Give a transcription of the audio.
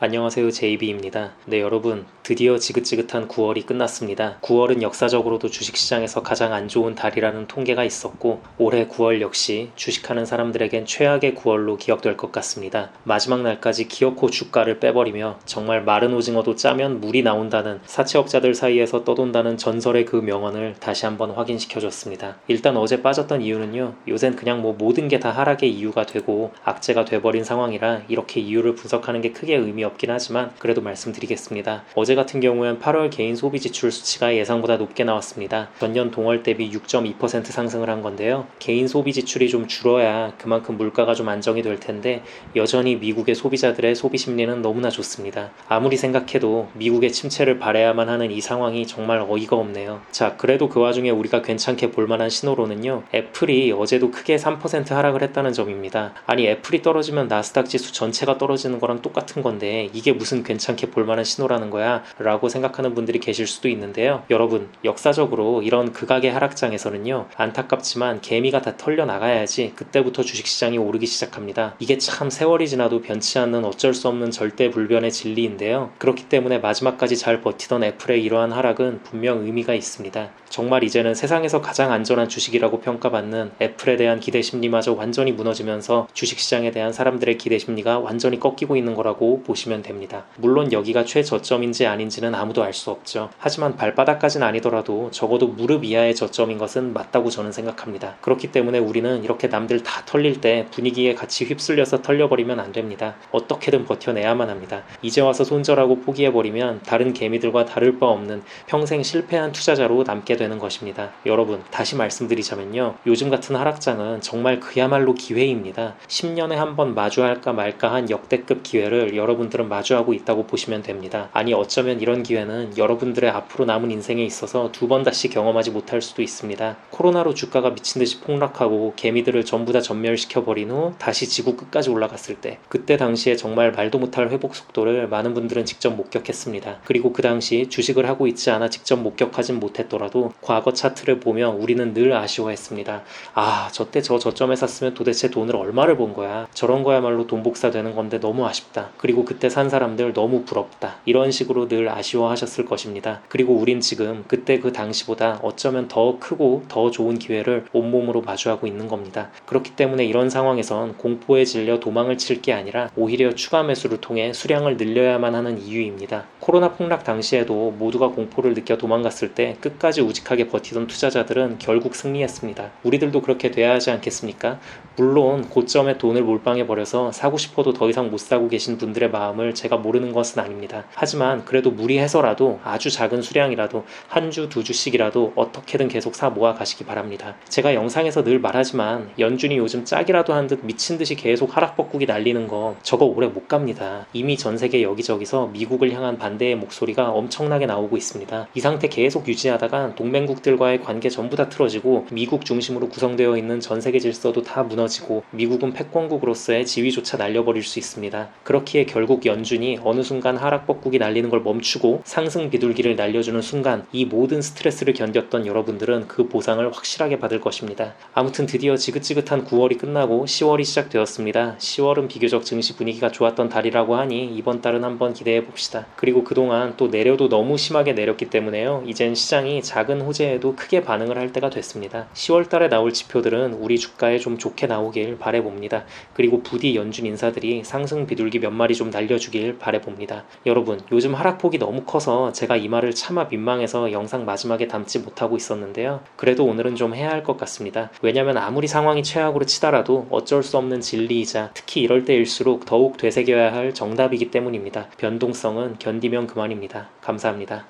안녕하세요, JB입니다. 네, 여러분, 드디어 지긋지긋한 9월이 끝났습니다. 9월은 역사적으로도 주식시장에서 가장 안 좋은 달이라는 통계가 있었고, 올해 9월 역시 주식하는 사람들에겐 최악의 9월로 기억될 것 같습니다. 마지막 날까지 기어코 주가를 빼버리며 정말 마른 오징어도 짜면 물이 나온다는 사채업자들 사이에서 떠돈다는 전설의 그 명언을 다시 한번 확인시켜줬습니다. 일단 어제 빠졌던 이유는요, 요샌 그냥 모든 게 다 하락의 이유가 되고 악재가 돼버린 상황이라 이렇게 이유를 분석하는 게 크게 의미 없긴 하지만 그래도 말씀드리겠습니다. 어제 같은 경우엔 8월 개인 소비 지출 수치가 예상보다 높게 나왔습니다. 전년 동월 대비 6.2% 상승을 한 건데요. 개인 소비 지출이 좀 줄어야 그만큼 물가가 좀 안정이 될 텐데 여전히 미국의 소비자들의 소비 심리는 너무나 좋습니다. 아무리 생각해도 미국의 침체를 바라야만 하는 이 상황이 정말 어이가 없네요. 자, 그래도 그 와중에 우리가 괜찮게 볼만한 신호로는요, 애플이 어제도 크게 3% 하락을 했다는 점입니다. 아니, 애플이 떨어지면 나스닥 지수 전체가 떨어지는 거랑 똑같은 건데 이게 무슨 괜찮게 볼만한 신호라는 거야 라고 생각하는 분들이 계실 수도 있는데요. 여러분, 역사적으로 이런 극악의 하락장에서는요, 안타깝지만 개미가 다 털려나가야지 그때부터 주식시장이 오르기 시작합니다. 이게 참 세월이 지나도 변치 않는 어쩔 수 없는 절대불변의 진리인데요. 그렇기 때문에 마지막까지 잘 버티던 애플의 이러한 하락은 분명 의미가 있습니다. 정말 이제는 세상에서 가장 안전한 주식이라고 평가받는 애플에 대한 기대심리마저 완전히 무너지면서 주식시장에 대한 사람들의 기대심리가 완전히 꺾이고 있는 거라고 보시면 됩니다. 물론 여기가 최저점인지 아닌지는 아무도 알 수 없죠. 하지만 발바닥까지는 아니더라도 적어도 무릎 이하의 저점인 것은 맞다고 저는 생각합니다. 그렇기 때문에 우리는 이렇게 남들 다 털릴 때 분위기에 같이 휩쓸려서 털려버리면 안 됩니다. 어떻게든 버텨내야만 합니다. 이제 와서 손절하고 포기해버리면 다른 개미들과 다를 바 없는 평생 실패한 투자자로 남게 되는 것입니다. 여러분, 다시 말씀드리자면요, 요즘 같은 하락장은 정말 그야말로 기회입니다. 10년에 한 번 마주할까 말까 한 역대급 기회를 여러분들은 마주하고 있다고 보시면 됩니다. 아니, 어쩌면 이런 기회는 여러분들의 앞으로 남은 인생에 있어서 두 번 다시 경험하지 못할 수도 있습니다. 코로나로 주가가 미친듯이 폭락하고 개미들을 전부 다 전멸시켜버린 후 다시 지구 끝까지 올라갔을 때, 그때 당시에 정말 말도 못할 회복 속도를 많은 분들은 직접 목격했습니다. 그리고 그 당시 주식을 하고 있지 않아 직접 목격하진 못했더라도 과거 차트를 보며 우리는 늘 아쉬워했습니다. 아, 저때 저점에 샀으면 도대체 돈을 얼마를 번 거야. 저런 거야말로 돈 복사 되는 건데 너무 아쉽다. 그리고 그때 산 사람들 너무 부럽다. 이런 식으로 늘 아쉬워하셨을 것입니다. 그리고 우린 지금 그때 그 당시보다 어쩌면 더 크고 더 좋은 기회를 온몸으로 마주하고 있는 겁니다. 그렇기 때문에 이런 상황에선 공포에 질려 도망을 칠 게 아니라 오히려 추가 매수를 통해 수량을 늘려야만 하는 이유입니다. 코로나 폭락 당시에도 모두가 공포를 느껴 도망갔을 때 끝까지 우직하게 버티던 투자자들은 결국 승리했습니다. 우리들도 그렇게 돼야 하지 않겠습니까? 물론 고점에 돈을 몰빵해버려서 사고 싶어도 더 이상 못 사고 계신 분들의 마음을 제가 모르는 것은 아닙니다. 하지만 그래도 무리해서라도 아주 작은 수량이라도 한 주, 두 주씩이라도 어떻게든 계속 사 모아 가시기 바랍니다. 제가 영상에서 늘 말하지만 연준이 요즘 짝이라도 한 듯 미친듯이 계속 하락벚국이 날리는 거 저거 오래 못 갑니다. 이미 전 세계 여기저기서 미국을 향한 반대의 목소리가 엄청나게 나오고 있습니다. 이 상태 계속 유지하다가 동맹국들과의 관계 전부 다 틀어지고 미국 중심으로 구성되어 있는 전 세계 질서도 다 무너지고 미국은 패권국으로서의 지위조차 날려버릴 수 있습니다. 그렇기에 결국 연준이 어느 순간 하락벚국이 날리는 걸 멈추고 상승 비둘기를 날려주는 순간 이 모든 스트레스를 견뎠던 여러분들은 그 보상을 확실하게 받을 것입니다. 아무튼 드디어 지긋지긋한 9월이 끝나고 10월이 시작되었습니다. 10월은 비교적 증시 분위기가 좋았던 달이라고 하니 이번 달은 한번 기대해 봅시다. 그리고 그동안 또 내려도 너무 심하게 내렸기 때문에요, 이젠 시장이 작은 호재에도 크게 반응을 할 때가 됐습니다. 10월 달에 나올 지표들은 우리 주가에 좀 좋게 나오길 바라봅니다. 그리고 부디 연준 인사들이 상승 비둘기 몇 마리 좀 날려주길 바라봅니다. 여러분, 요즘 하락폭이 너무 커서 제가 이 말을 차마 민망해서 영상 마지막에 담지 못하고 있었는데요. 그래도 오늘은 좀 해야 할 것 같습니다. 왜냐면 아무리 상황이 최악으로 치더라도 어쩔 수 없는 진리이자 특히 이럴 때일수록 더욱 되새겨야 할 정답이기 때문입니다. 변동성은 견디면 그만입니다. 감사합니다.